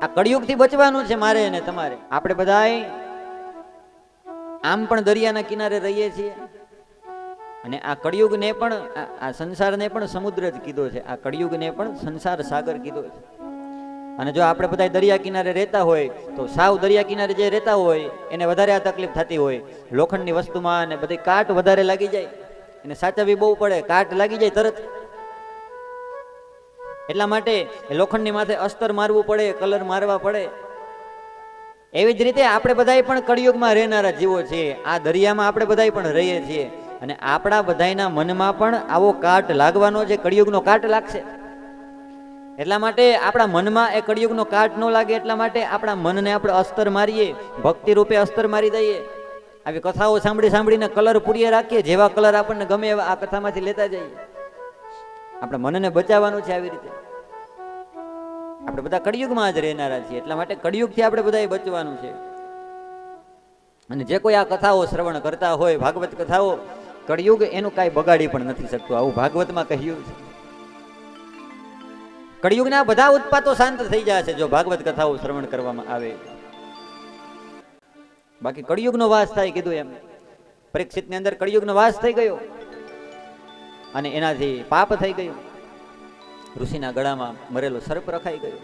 આ કળિયુગથી બચવાનું છે મારે અને તમારે. આપણે બધાય આમ પણ દરિયાના કિનારે રહીએ છીએ અને આ કળિયુગને પણ આ સંસારને પણ સમુદ્ર જ કીધો છે. આ કળિયુગને પણ સંસાર સાગર કીધો છે. અને જો આપણે બધા દરિયા કિનારે રહેતા હોય તો સાવ દરિયા કિનારે જે રહેતા હોય એને વધારે આ તકલીફ થતી હોય. લોખંડની વસ્તુમાં અને બધી કાટ વધારે લાગી જાય, એને સાચવવી બહુ પડે, કાટ લાગી જાય તરત. એટલા માટે લોખંડની માથે અસ્તર મારવું પડે, કલર મારવા પડે. એવી જ રીતે આપણે બધા પણ કળિયુગમાં રહેનારા જીવો છીએ. આ દરિયામાં આપણે બધા પણ રહીએ છીએ અને આપણા બધાના મનમાં પણ આવો કાટ લાગવાનો છે, કળિયુગનો કાટ લાગશે. એટલા માટે આપણા મનમાં એ કળિયુગનો કાટ ન લાગે એટલા માટે આપણા મનને આપણે અસ્તર મારીએ, ભક્તિ રૂપે અસ્તર મારી દઈએ. આવી કથાઓ સાંભળી સાંભળીને કલર પૂરીએ રાખીએ, જેવા કલર આપણને ગમે એવા આ કથામાંથી લેતા જઈએ. આપણે મનને બચાવવાનું છે. આવી રીતે આપણે બધા કળિયુગમાં જ રહેનારા છીએ એટલા માટે કળિયુગથી આપણે બધાએ બચવાનું છે. અને જે કોઈ આ કથાઓ શ્રવણ કરતા હોય, ભાગવત કથાઓ, કળિયુગ એનું કાંઈ બગાડી પણ નથી શકતું, આવું ભાગવતમાં કહ્યું છે. કળિયુગના બધા ઉત્પાતો શાંત થઈ જશે જો ભાગવત કથાઓ શ્રવણ કરવામાં આવે. બાકી કળિયુગનો વાસ થાય કીધું એમ. પરીક્ષિતની અંદર કળિયુગનો વાસ થઈ ગયો અને એનાથી પાપ થઈ ગયું. ઋષિના ગળામાં મરેલો સર્પ રખાઈ ગયો.